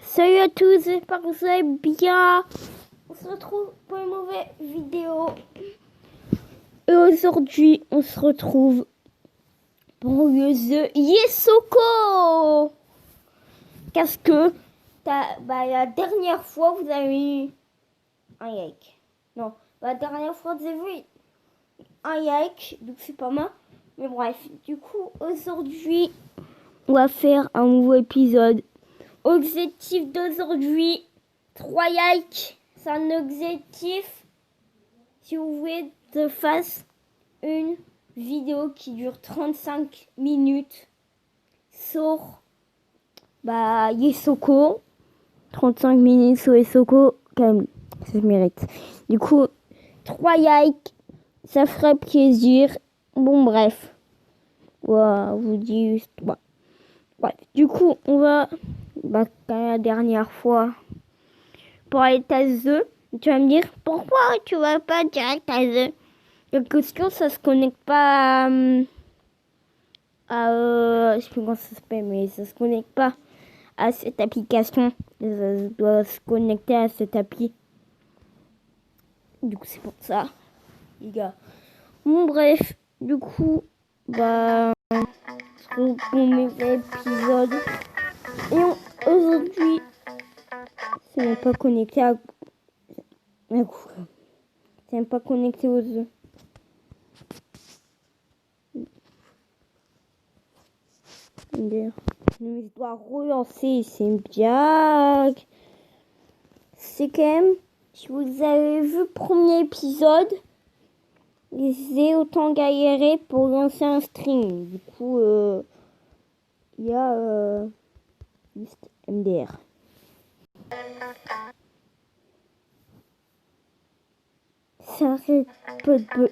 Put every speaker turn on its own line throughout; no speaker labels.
Salut à tous, j'espère que vous allez bien. On se retrouve pour une nouvelle vidéo. Et aujourd'hui, on se retrouve pour le The Yesoko. Qu'est-ce que la dernière fois, vous avez eu un like. Non, la dernière fois, vous avez vu un like, donc c'est pas mal. Mais bref, du coup, aujourd'hui, on va faire un nouveau épisode. Objectif d'aujourd'hui, 3 likes. C'est un objectif. Si vous voulez que je fasse une vidéo qui dure 35 minutes sur Yesoko. 35 minutes sur Yesoko, quand même, ça se mérite. Du coup, 3 likes, ça ferait plaisir. Bon, bref. Voilà, vous dis juste. Ouais. Bref, du coup, on va. Comme la dernière fois, pour aller à The, tu vas me dire pourquoi tu vas pas direct à The. La question, ça se connecte pas je sais plus comment ça s'appelle, mais ça se connecte pas à cette application. Ça doit se connecter à cette appli. Du coup, c'est pour ça, les gars. Bon, bref, du coup, on met l'épisode. Et aujourd'hui, c'est même pas connecté à c'est même pas connecté aux œufs. Mais je dois relancer, c'est bien. C'est quand même, si vous avez vu le premier épisode, j'ai autant galéré pour lancer un stream. Du coup, il y a juste MDR. Ça arrête peu de...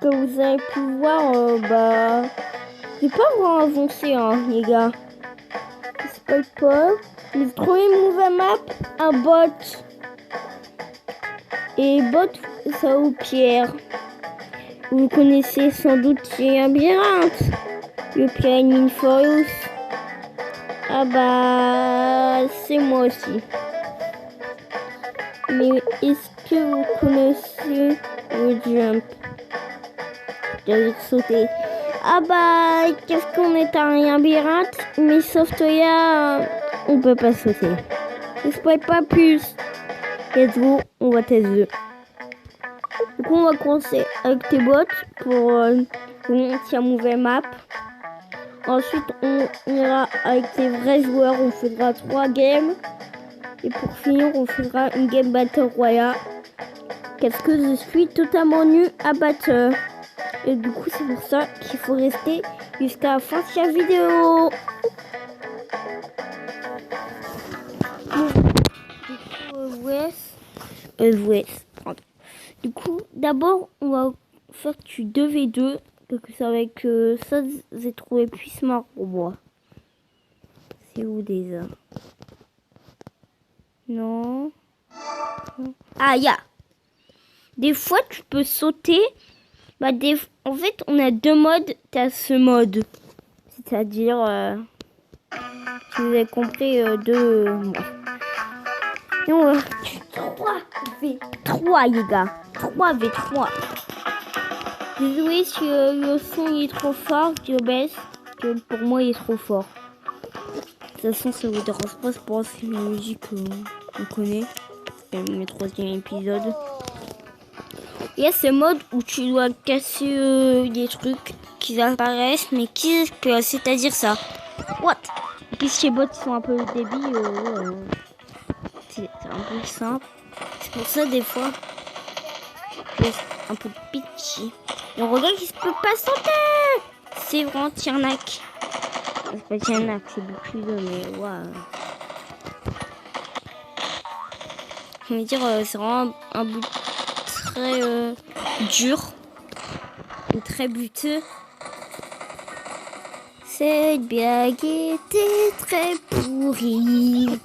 Comme vous avez pu voir, j'ai pas vraiment avancé, les gars. Spoil pas. J'ai trouvé une nouvelle map, un bot. Et bot, ça ou Pierre. Vous connaissez sans doute c'est un labyrinthe. Le Pierre Ninfoils. C'est moi aussi. Mais est-ce que vous connaissez le jump? De sauter. Qu'est-ce qu'on est un labyrinthe, mais sauf que là, on peut pas sauter. Je spoil pas plus. Let's go, on va tester. Du coup, on va commencer avec tes bots pour vous montrer la nouvelle map. Ensuite, on ira avec les vrais joueurs, on fera 3 games. Et pour finir, on fera une game Battle Royale. Qu'est-ce que je suis totalement nul à battre. Et du coup, c'est pour ça qu'il faut rester jusqu'à la fin de la vidéo. Du coup, d'abord, on va faire du 2v2. Donc, c'est avec ça, j'ai trouvé plus smart pour moi. C'est où déjà? Non. Des fois, tu peux sauter. En fait, on a 2 modes. T'as ce mode. C'est-à-dire, si vous avez compris, 2... Et on va 3v3, les gars. 3v3. Désolé si le son il est trop fort, je baisse. Que pour moi, il est trop fort. De toute façon, ça vous dérange pas, c'est pour c'est une musique qu'on connaît. C'est le 3e épisode. Il y a ce mode où tu dois casser des trucs qui apparaissent, mais qui c'est-à-dire ça. What? Et puis ces bots sont un peu débiles, c'est un peu simple. C'est pour ça des fois, c'est un peu pitchy. Et on regarde qu'il ne peut pas sauter. C'est vraiment Tiernac. C'est pas Tiernac, c'est beaucoup mais ouais. Je veux dire, c'est vraiment un bout très dur et très buteux. Cette blague était très pourrie.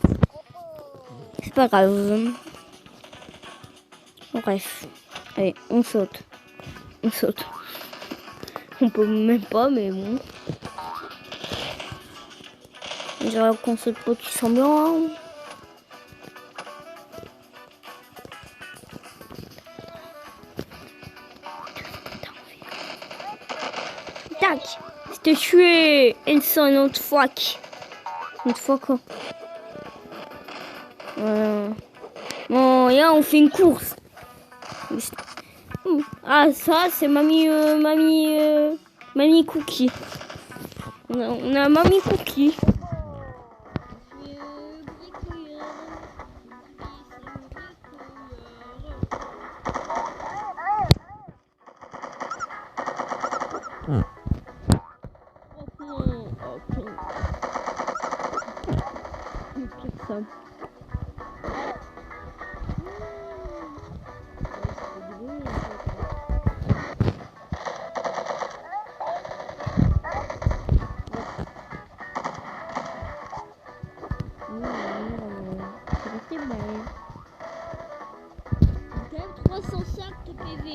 C'est pas grave. Bref. Allez, on saute. On peut même pas, mais bon. J'ai la console pot qui sont blancs. Tac, c'était tué. Une sonne autre fois. Une fois quoi. Bon, là on fait une course. Ah ça c'est mamie Cookie. On a mamie Cookie. C'est bon. Quand même 305 de PV.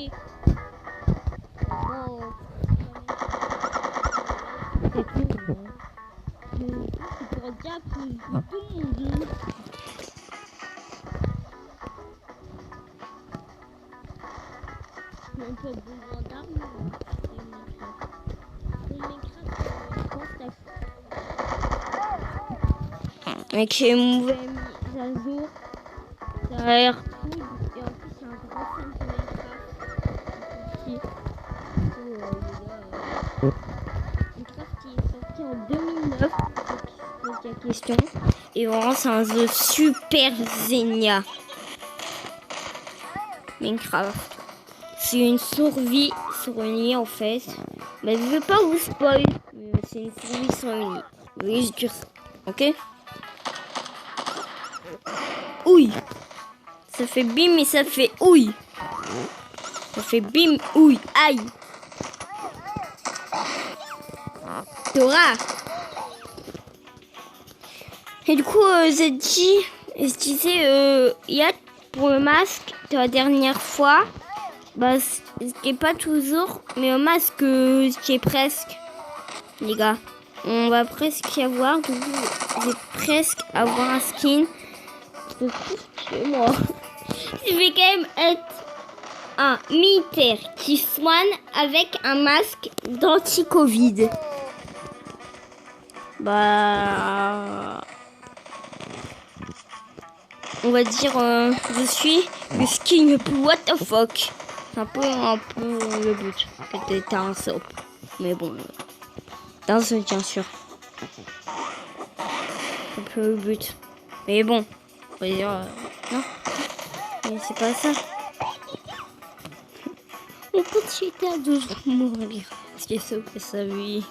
Bon. C'est tout. C'est pour dire que tout le monde. Un peu besoin d'armes. Avec chez mauvais mis à jour, ça a l'air cool. Et en plus, c'est un gros fan de Minecraft qui est sorti en 2009. C'est la question. Et vraiment, c'est un jeu super génial. Minecraft. C'est une survie sur une île en fait. Mais je veux pas vous spoiler. C'est une survie sur une île. Oui, je dis ça. Ok? Ouille. Ça fait bim et ça fait ouille. Ça fait bim, ouille, aïe. Dora. Et du coup, je disais, il y a pour le masque de la dernière fois, bah, c'est pas toujours, mais au masque, c'est presque, les gars. On va presque y avoir, du coup, j'ai presque avoir un skin. Chez moi. Je vais quand même être un militaire qui soigne avec un masque d'anti-Covid. Bah, on va dire, je suis le skin le plus what the fuck. C'est un peu le but. Peut-être un soap. Mais bon, dans un bien sûr. C'est un peu le but. Mais bon. On va dire, non, mais c'est pas ça. Mon petit était à 12 mourir. Parce que c'est que ça lui.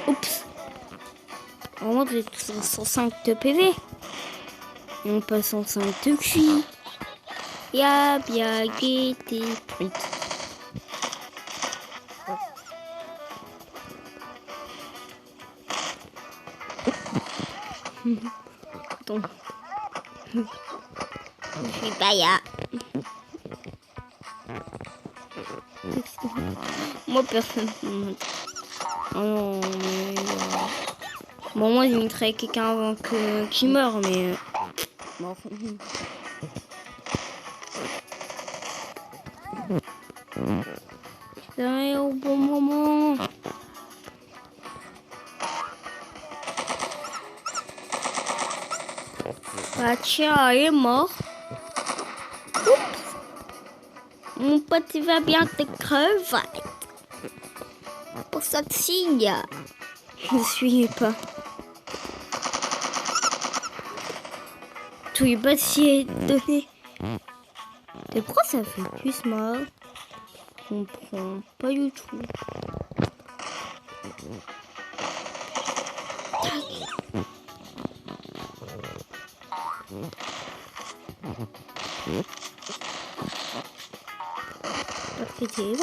Oups. On monte les 105 de PV. Et on passe 105 de QI. Y'a bien guetté truc. Attends. Je suis pas là. Moi personne. Oh non, mais bon, moi j'imiterais quelqu'un avant qu'il meure, mais bon. C'est au bon moment. Bah tiens, il est mort. Oups. Mon pote il va bien te crever. Pour ça que signe. Je ne suis pas. Tout est pas si donné. Et pourquoi ça fait plus mal? Je comprends pas du tout. C'était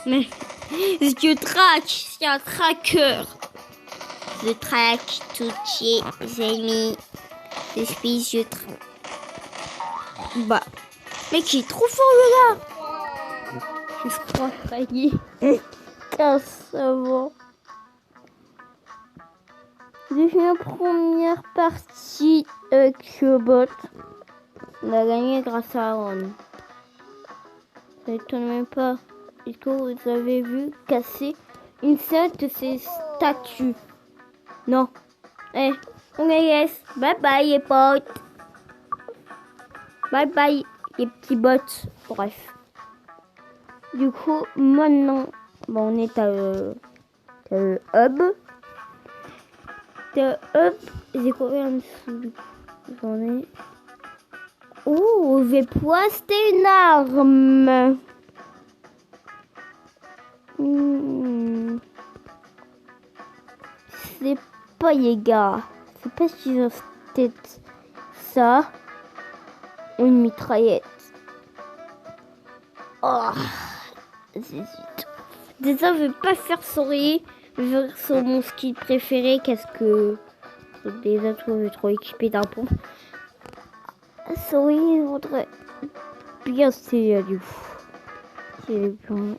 mais je traque, c'est un tracker. je traque tous les ennemis. Je traque. Bah, mec, il est trop fort le gars. Je crois failli. 15 savants. J'ai fait la première partie avec le bot. On a gagné grâce à Aaron. Ça n'étonne même pas. Est-ce que vous avez vu casser une seule de ces statues? Non. Eh, on les laisse. Bye bye les potes. Bye bye les petits bots. Bref. Du coup, maintenant, bon, on est à le hub. Le hub, j'ai combien de sous? J'en ai. Oh, je vais poster une arme. C'est pas les gars. C'est pas si j'ai peut-être ça. Une mitraillette. Oh, zut. Déjà, je vais pas faire sourire. Je vais faire sur mon skill préféré. Qu'est-ce que. Déjà, je suis trop équipé d'un pont. Sourire, je voudrais bien essayer du coup. C'est bien.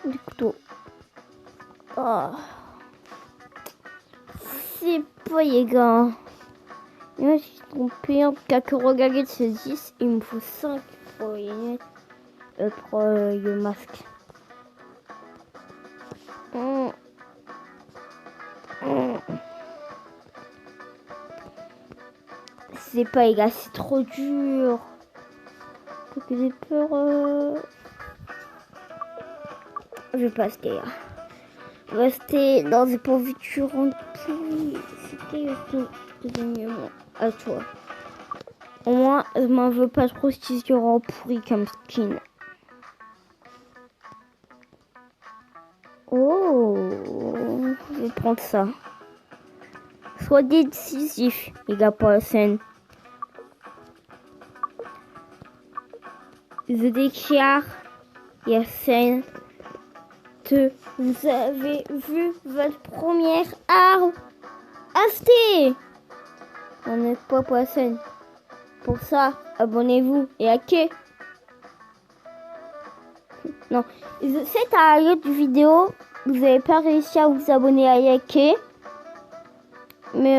Du couteau. Oh. C'est pas les gars. Et moi, je suis trompé en cas que regarder ce 10, il me faut 5 pour le masque. C'est pas les gars, c'est trop dur. Faut que j'ai peur. Je vais pas rester là. Rester dans des pourvitures pourries. C'était le dernier mois. À toi. Au moins, je m'en veux pas trop si tu rends pourri comme skin. Oh, je vais prendre ça. Sois décisif, les gars, pour la scène. Je déclare la scène. Vous avez vu votre première arme achetée. On n'est pas pour la scène. Pour ça, abonnez-vous et hackez. Non, c'est à l'autre vidéo. Vous n'avez pas réussi à vous abonner à hacker. Mais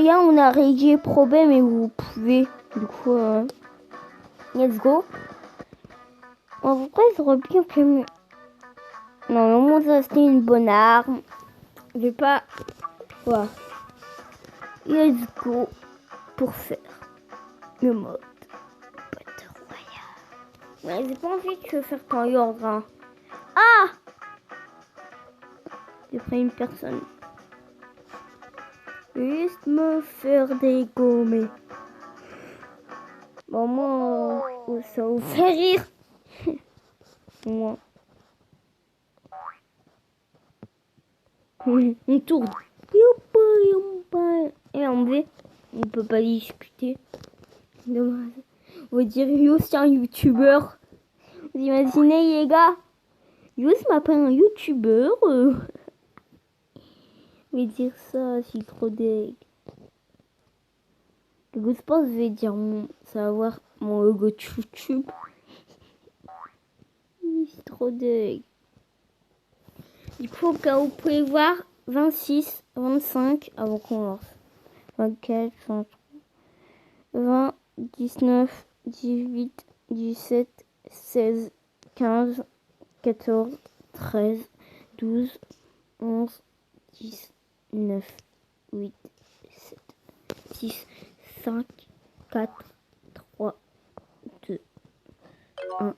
là, on a réglé le problème et vous pouvez. Du coup, let's go. En vrai, j'aurais bien fait mieux. Non, au moins, ça c'était une bonne arme. Je vais pas. Voilà. Let's go pour faire le mode Battle Royale. Ouais, j'ai pas envie de faire ton ordre. Hein. Ah! J'ai pris une personne. Juste me faire dégommer. Bon, moi, ça vous fait rire. Moi. On tourne. Et en V, on peut pas discuter. Dommage. On va dire Yo, c'est un youtubeur. Vous imaginez, les gars? Yo, m'appelle un youtubeur. Je vais dire ça, je suis trop deg. Je pense que je vais dire ça va avoir mon logo de YouTube. Je suis trop deg. Du coup, comme vous pouvez voir, 26, 25, avant qu'on lance. 24, 23, 20, 19, 18, 17, 16, 15, 14, 13, 12, 11, 10, 9, 8, 7, 6, 5, 4, 3, 2, 1,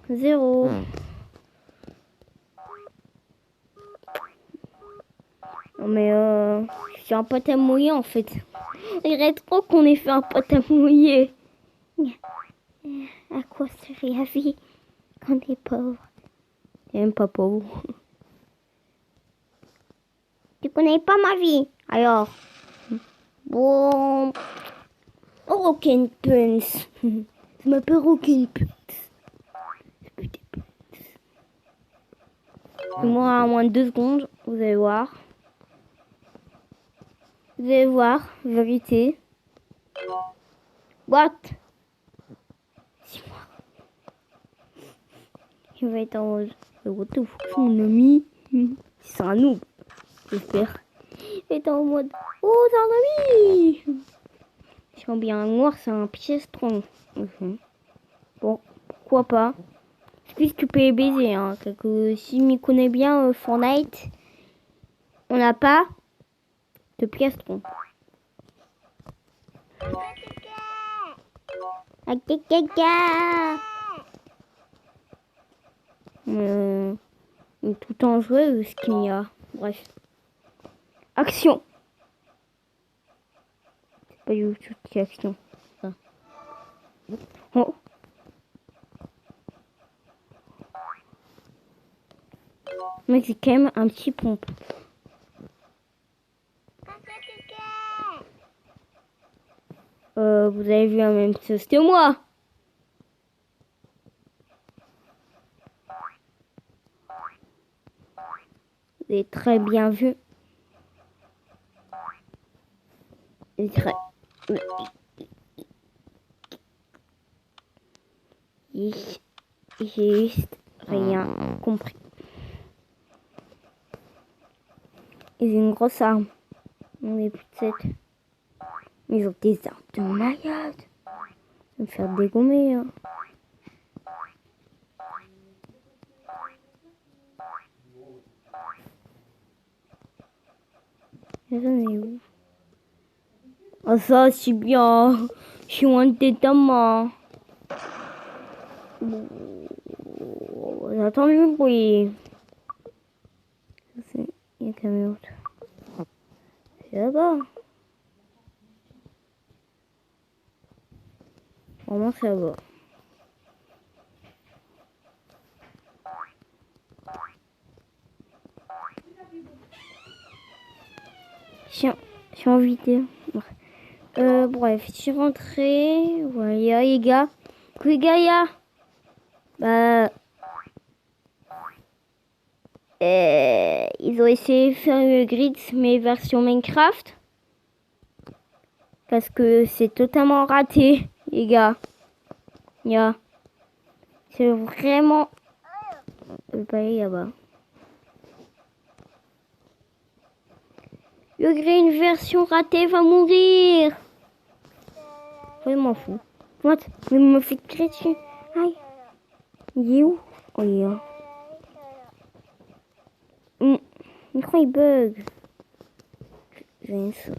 0. Non mais je suis un pote à mouiller en fait. Il dirait trop qu'on ait fait un pote à mouiller. À quoi serait la vie quand on est pauvre? T'es même pas pauvre. Tu connais pas ma vie. Alors. Bon. Broken Pants. Je m'appelle Rocky. Moi, à moins de 2 secondes, vous allez voir. Vous allez voir, vérité. What? C'est moi. Il va être en mode. What the fuck, mon ami? C'est un noob, j'espère. Il va être en mode. Oh, c'est un ami! Si on bien noir, c'est un pièstron. Bon, pourquoi pas? Puisque tu peux les baiser, hein. Si m'y connais bien Fortnite, on n'a pas de pièstron. Tout en jouet, ce qu'il y a. Bref. Action. C'est pas du tout qui action. Ça. Oh. Mec, c'est quand même un petit pompe. Vous avez vu la même chose que moi. Vous avez très bien vu. Et très... J'ai juste rien compris. Ils ont une grosse arme. On est plus de 7. Ils ont des armes de malade. Ça me faire dégommer. Hein. J'en ai où? Ah ça c'est bien. Je suis loin de tes main. J'attends le bruit. Il y a quand même autre. C'est là-bas. Vraiment c'est là-bas. Je suis en vidéo. Bref, je suis rentrée. Voilà, les gars. Les gars, y a. Bah. Ils ont essayé de faire le grid, mais version Minecraft. Parce que c'est totalement raté, les gars. Yeah. C'est vraiment. Le palais là-bas. Le grid, une version ratée, va mourir. Je m'en fous. What? Il me fait tirer dessus. Aïe. Il est où? Oh, il est là. Je crois qu'il bug. J'ai une saute.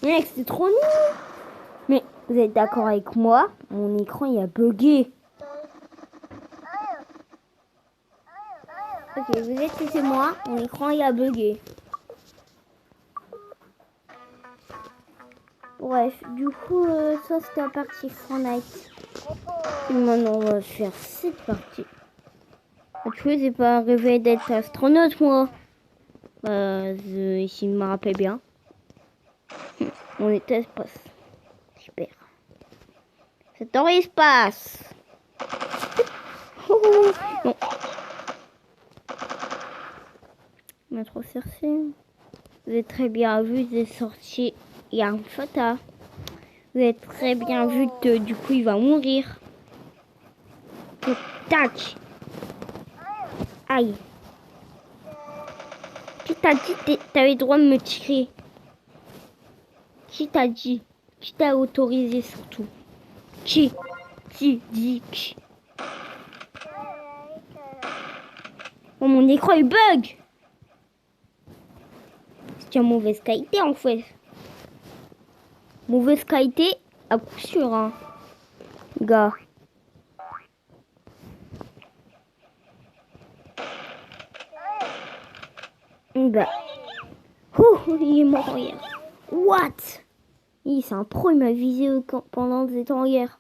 Mec, c'est trop nul. Mais vous êtes d'accord avec moi? Mon écran il a bugué. Ok, vous êtes que c'est moi. Mon écran il a bugué. Bref, du coup, ça c'était la partie Fortnite. Et maintenant, on va faire cette partie. Tu vois, j'ai pas rêvé d'être astronaute, moi. Si je me rappelle bien. On est à l'espace. Super. C'est dans l'espace. Bon. On a trop cherché. Vous avez très bien vu des sorties. Il y a un photo. Vous avez très bien vu que du coup il va mourir. Tac. Aïe. Qui t'a dit que t'avais le droit de me tirer? Qui t'a dit? Qui t'a autorisé surtout? Qui dit qui? Oh, mon écran il bug. C'est une mauvaise qualité en fait. Mauvaise qualité à coup sûr, hein, gars. Bah. Oh, il est mort hier. What? C'est un pro, il m'a visé pendant que j'étais en guerre.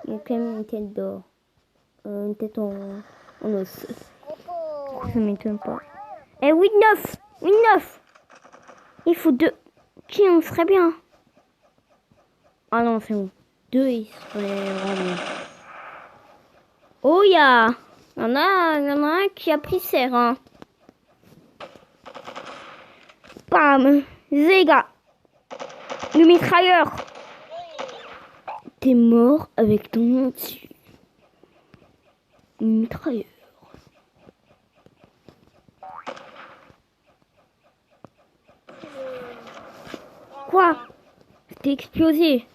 Il a quand même une tête d'or. une tête en os. Ça m'étonne pas. Eh oui, 9. Oui, 9. Il faut 2. Qui on serait bien. Ah non, c'est bon. 2, il serait vraiment. Oh, il y en a un qui a pris serre. Hein. Bam. Zéga. Le mitrailleur. T'es mort avec ton nom dessus. Le mitrailleur. Quoi? T'es explosé.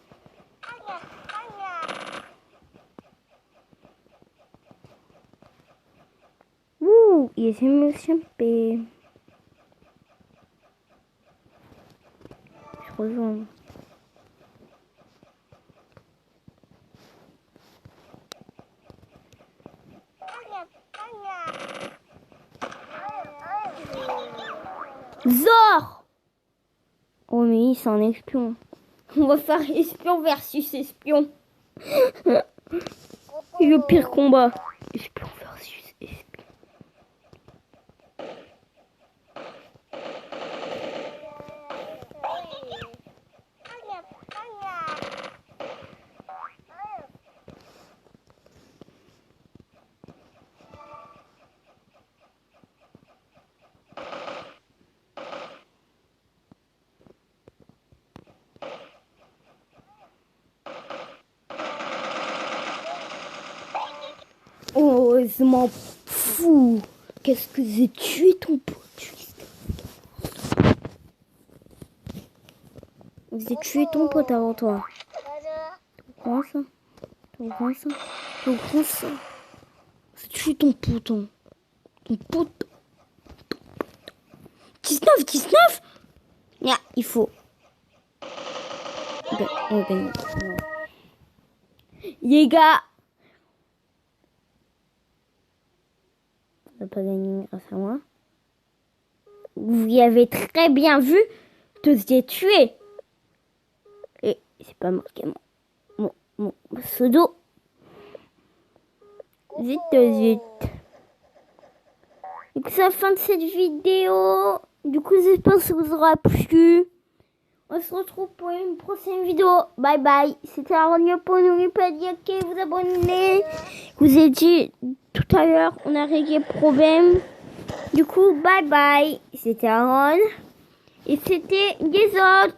Ouh, il est émotion P. Je rejoins. Zor! Oh mais c'est un espion. On va faire espion versus espion. Et le pire combat. Espion versus espion. Oh, je m'en fous. Qu'est-ce que j'ai tué ton pote? J'ai tué ton pote avant toi. Tu comprends ça? Tu comprends ça? Tu comprends ça? J'ai tué ton pote. Hein. Ton pote. 19. Yeah, il faut. On gagne. Les gars. On n'a pas gagné grâce à moi. Vous y avez très bien vu que j'ai tué. Et c'est pas marqué mon pseudo. Zut. Donc c'est la fin de cette vidéo. Du coup j'espère que ça vous aura plu. On se retrouve pour une prochaine vidéo. Bye bye. C'était Aaron Yopo. N'oubliez pas de liker, vous abonner. Je vous ai dit tout à l'heure, on a réglé le problème. Du coup, bye bye. C'était Aaron. Et c'était Gizod.